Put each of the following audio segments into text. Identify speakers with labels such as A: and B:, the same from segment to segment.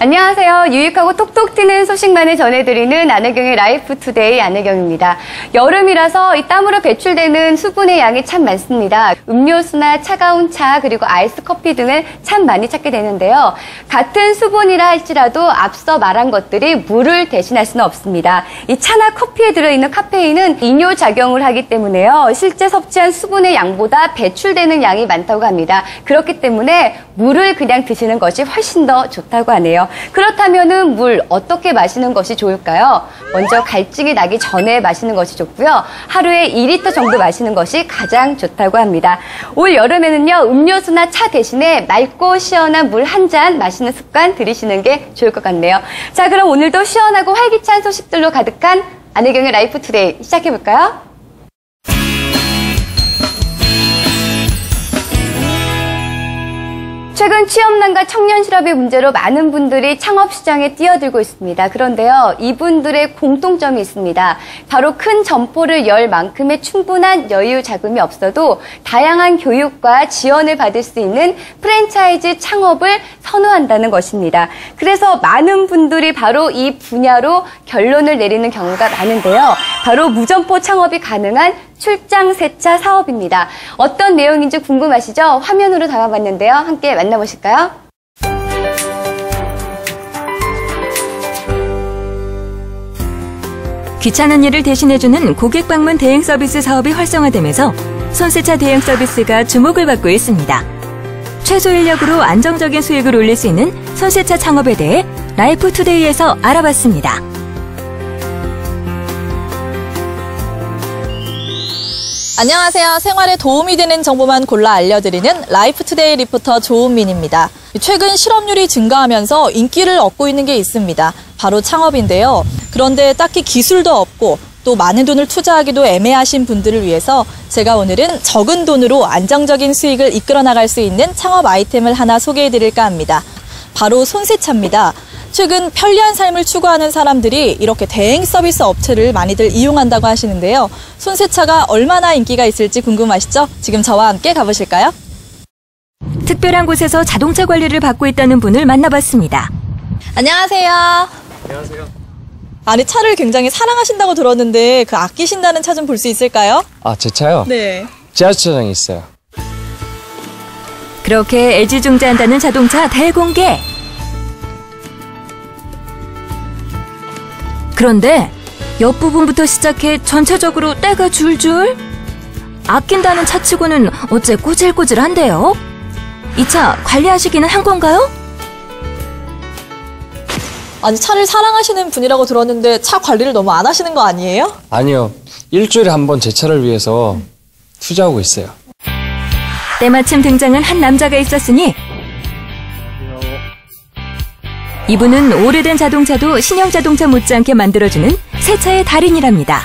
A: 안녕하세요. 유익하고 톡톡 튀는 소식만을 전해드리는 안혜경의 라이프 투데이 안혜경입니다. 여름이라서 이 땀으로 배출되는 수분의 양이 참 많습니다. 음료수나 차가운 차 그리고 아이스 커피 등을 참 많이 찾게 되는데요. 같은 수분이라 할지라도 앞서 말한 것들이 물을 대신할 수는 없습니다. 이 차나 커피에 들어있는 카페인은 이뇨작용을 하기 때문에요. 실제 섭취한 수분의 양보다 배출되는 양이 많다고 합니다. 그렇기 때문에 물을 그냥 드시는 것이 훨씬 더 좋다고 하네요. 그렇다면은 물 어떻게 마시는 것이 좋을까요? 먼저 갈증이 나기 전에 마시는 것이 좋고요. 하루에 2리터 정도 마시는 것이 가장 좋다고 합니다. 올 여름에는요, 음료수나 차 대신에 맑고 시원한 물 한 잔 마시는 습관 들이시는 게 좋을 것 같네요. 자, 그럼 오늘도 시원하고 활기찬 소식들로 가득한 안혜경의 라이프 투데이 시작해볼까요? 최근 취업난과 청년 실업의 문제로 많은 분들이 창업시장에 뛰어들고 있습니다. 그런데요, 이분들의 공통점이 있습니다. 바로 큰 점포를 열 만큼의 충분한 여유 자금이 없어도 다양한 교육과 지원을 받을 수 있는 프랜차이즈 창업을 선호한다는 것입니다. 그래서 많은 분들이 바로 이 분야로 결론을 내리는 경우가 많은데요. 바로 무점포 창업이 가능한 출장 세차 사업입니다. 어떤 내용인지 궁금하시죠? 화면으로 담아봤는데요. 함께 만나보실까요?
B: 귀찮은 일을 대신해주는 고객 방문 대행 서비스 사업이 활성화되면서 손세차 대행 서비스가 주목을 받고 있습니다. 최소 인력으로 안정적인 수익을 올릴 수 있는 손세차 창업에 대해 라이프 투데이에서 알아봤습니다.
C: 안녕하세요. 생활에 도움이 되는 정보만 골라 알려드리는 라이프 투데이 리포터 조은민입니다. 최근 실업률이 증가하면서 인기를 얻고 있는 게 있습니다. 바로 창업인데요. 그런데 딱히 기술도 없고 또 많은 돈을 투자하기도 애매하신 분들을 위해서 제가 오늘은 적은 돈으로 안정적인 수익을 이끌어 나갈 수 있는 창업 아이템을 하나 소개해드릴까 합니다. 바로 손세차입니다. 최근 편리한 삶을 추구하는 사람들이 이렇게 대행 서비스 업체를 많이들 이용한다고 하시는데요. 손세차가 얼마나 인기가 있을지 궁금하시죠? 지금 저와 함께 가보실까요?
B: 특별한 곳에서 자동차 관리를 받고 있다는 분을 만나봤습니다.
C: 안녕하세요.
D: 안녕하세요.
C: 아니, 차를 굉장히 사랑하신다고 들었는데 그 아끼신다는 차 좀 볼 수 있을까요?
D: 아, 제 차요?
C: 네.
D: 지하주차장에 있어요.
B: 그렇게 애지중지한다는 자동차 대공개! 그런데 옆부분부터 시작해 전체적으로 때가 줄줄? 아낀다는 차치고는 어째 꼬질꼬질한데요? 이 차 관리하시기는 한 건가요?
C: 아니, 차를 사랑하시는 분이라고 들었는데 차 관리를 너무 안 하시는 거 아니에요?
D: 아니요. 일주일에 한 번 제 차를 위해서 투자하고 있어요.
B: 때마침 등장한 한 남자가 있었으니 이분은 오래된 자동차도 신형 자동차 못지않게 만들어주는 세차의 달인이랍니다.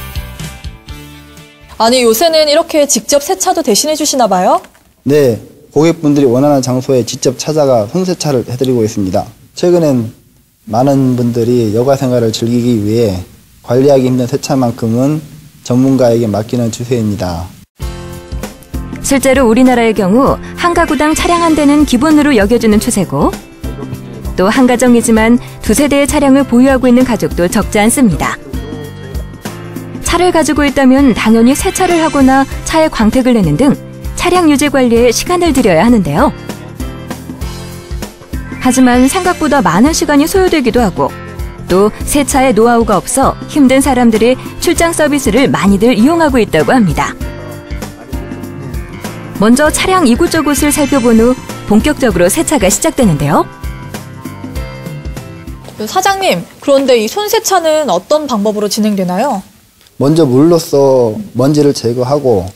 C: 아니, 요새는 이렇게 직접 세차도 대신해 주시나 봐요?
E: 네, 고객분들이 원하는 장소에 직접 찾아가 손세차를 해드리고 있습니다. 최근엔 많은 분들이 여가 생활을 즐기기 위해 관리하기 힘든 세차만큼은 전문가에게 맡기는 추세입니다.
B: 실제로 우리나라의 경우 한 가구당 차량 한 대는 기본으로 여겨주는 추세고 또 한 가정이지만 두세 대의 차량을 보유하고 있는 가족도 적지 않습니다. 차를 가지고 있다면 당연히 세차를 하거나 차에 광택을 내는 등 차량 유지 관리에 시간을 들여야 하는데요. 하지만 생각보다 많은 시간이 소요되기도 하고 또 세차에 노하우가 없어 힘든 사람들이 출장 서비스를 많이들 이용하고 있다고 합니다. 먼저 차량 이곳저곳을 살펴본 후 본격적으로 세차가 시작되는데요.
C: 사장님, 그런데 이 손세차는 어떤 방법으로 진행되나요?
E: 먼저 물로써 먼지를 제거하고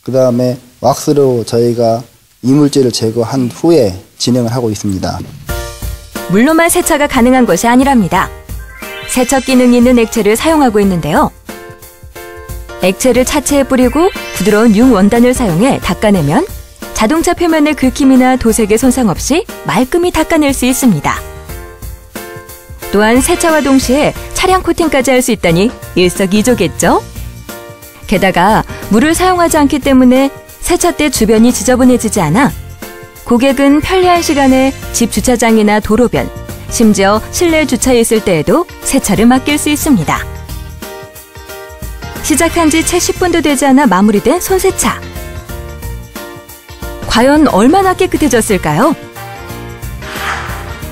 E: 그 다음에 왁스로 저희가 이물질을 제거한 후에 진행을 하고 있습니다.
B: 물로만 세차가 가능한 것이 아니랍니다. 세척 기능이 있는 액체를 사용하고 있는데요. 액체를 차체에 뿌리고 부드러운 융 원단을 사용해 닦아내면 자동차 표면의 긁힘이나 도색의 손상 없이 말끔히 닦아낼 수 있습니다. 또한 세차와 동시에 차량 코팅까지 할 수 있다니 일석이조겠죠? 게다가 물을 사용하지 않기 때문에 세차 때 주변이 지저분해지지 않아 고객은 편리한 시간에 집 주차장이나 도로변, 심지어 실내 주차해 있을 때에도 세차를 맡길 수 있습니다. 시작한 지 채 10분도 되지 않아 마무리된 손세차. 과연 얼마나 깨끗해졌을까요?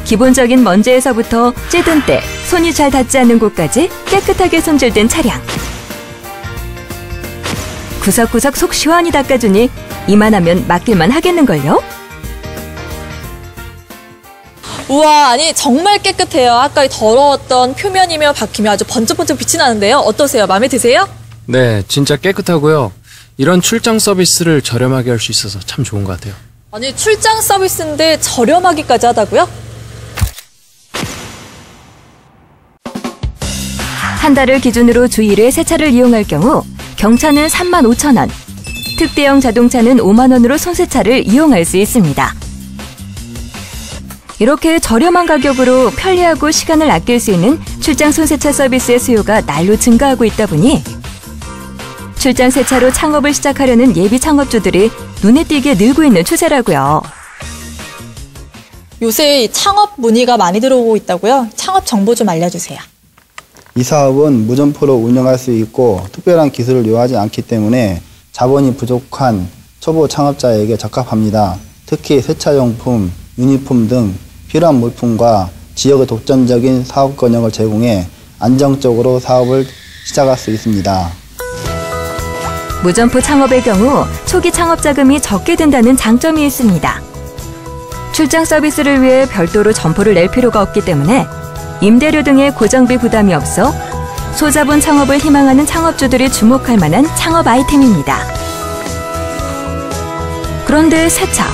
B: 기본적인 먼지에서부터 찌든 때 손이 잘 닿지 않는 곳까지 깨끗하게 손질된 차량. 구석구석 속 시원히 닦아주니 이만하면 맡길만 하겠는걸요?
C: 우와, 아니 정말 깨끗해요. 아까 더러웠던 표면이며 바퀴며 아주 번쩍번쩍 빛이 나는데요. 어떠세요? 마음에 드세요?
D: 네, 진짜 깨끗하고요. 이런 출장 서비스를 저렴하게 할 수 있어서 참 좋은 것 같아요.
C: 아니 출장 서비스인데 저렴하기까지 하다고요?
B: 한 달을 기준으로 주 1회 세차를 이용할 경우 경차는 35,000원, 특대형 자동차는 5만 원으로 손세차를 이용할 수 있습니다. 이렇게 저렴한 가격으로 편리하고 시간을 아낄 수 있는 출장 손세차 서비스의 수요가 날로 증가하고 있다 보니 출장 세차로 창업을 시작하려는 예비 창업주들이 눈에 띄게 늘고 있는 추세라고요.
C: 요새 창업 문의가 많이 들어오고 있다고요? 창업 정보 좀 알려주세요.
E: 이 사업은 무점포로 운영할 수 있고 특별한 기술을 요하지 않기 때문에 자본이 부족한 초보 창업자에게 적합합니다. 특히 세차용품, 유니폼 등 필요한 물품과 지역의 독점적인 사업 권역을 제공해 안정적으로 사업을 시작할 수 있습니다.
B: 무점포 창업의 경우 초기 창업 자금이 적게 든다는 장점이 있습니다. 출장 서비스를 위해 별도로 점포를 낼 필요가 없기 때문에 임대료 등의 고정비 부담이 없어 소자본 창업을 희망하는 창업주들이 주목할 만한 창업 아이템입니다. 그런데 세차,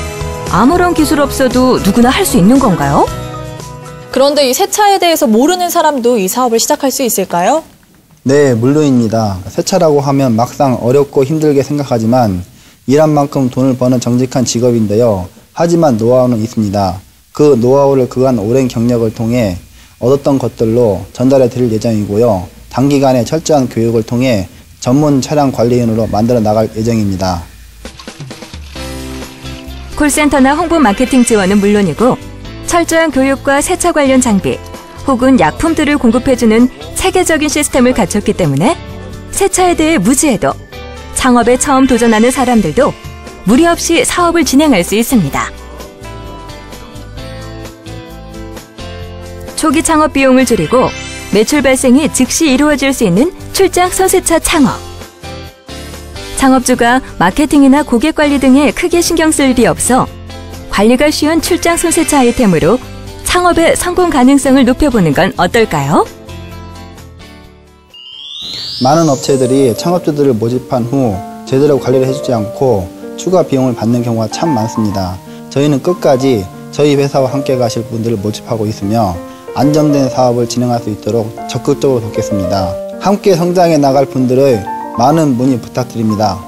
B: 아무런 기술 없어도 누구나 할 수 있는 건가요?
C: 그런데 이 세차에 대해서 모르는 사람도 이 사업을 시작할 수 있을까요?
E: 네, 물론입니다. 세차라고 하면 막상 어렵고 힘들게 생각하지만 일한 만큼 돈을 버는 정직한 직업인데요. 하지만 노하우는 있습니다. 그 노하우를 그간 오랜 경력을 통해 얻었던 것들로 전달해 드릴 예정이고요. 단기간에 철저한 교육을 통해 전문 차량 관리인으로 만들어 나갈 예정입니다.
B: 콜센터나 홍보 마케팅 지원은 물론이고 철저한 교육과 세차 관련 장비 혹은 약품들을 공급해주는 체계적인 시스템을 갖췄기 때문에 세차에 대해 무지해도 창업에 처음 도전하는 사람들도 무리 없이 사업을 진행할 수 있습니다. 초기 창업 비용을 줄이고 매출 발생이 즉시 이루어질 수 있는 출장 손세차 창업. 창업주가 마케팅이나 고객 관리 등에 크게 신경 쓸 일이 없어 관리가 쉬운 출장 손세차 아이템으로 창업의 성공 가능성을 높여보는 건 어떨까요?
E: 많은 업체들이 창업주들을 모집한 후 제대로 관리를 해주지 않고 추가 비용을 받는 경우가 참 많습니다. 저희는 끝까지 저희 회사와 함께 가실 분들을 모집하고 있으며 안정된 사업을 진행할 수 있도록 적극적으로 돕겠습니다. 함께 성장해 나갈 분들의 많은 문의 부탁드립니다.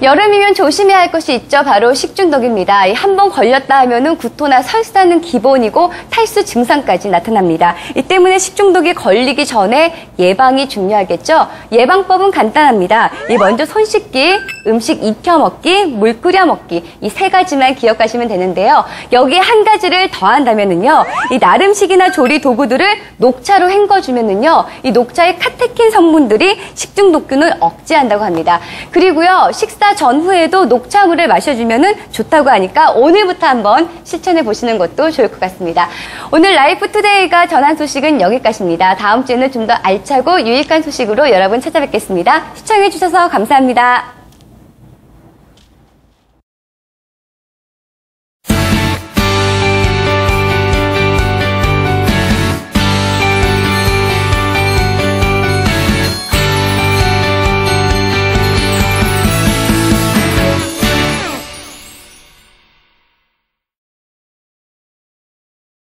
A: 여름이면 조심해야 할 것이 있죠. 바로 식중독입니다. 한 번 걸렸다 하면은 구토나 설사는 기본이고 탈수 증상까지 나타납니다. 이 때문에 식중독이 걸리기 전에 예방이 중요하겠죠. 예방법은 간단합니다. 먼저 손 씻기, 음식 익혀 먹기, 물 끓여 먹기 이 세 가지만 기억하시면 되는데요. 여기에 한 가지를 더한다면은요. 이 나름식이나 조리 도구들을 녹차로 헹궈주면은요. 이 녹차의 카테킨 성분들이 식중독균을 억제한다고 합니다. 그리고요. 식사 전후에도 녹차물을 마셔주면 좋다고 하니까 오늘부터 한번 실천해 보시는 것도 좋을 것 같습니다. 오늘 라이프투데이가 전한 소식은 여기까지입니다. 다음 주에는 좀 더 알차고 유익한 소식으로 여러분 찾아뵙겠습니다. 시청해 주셔서 감사합니다.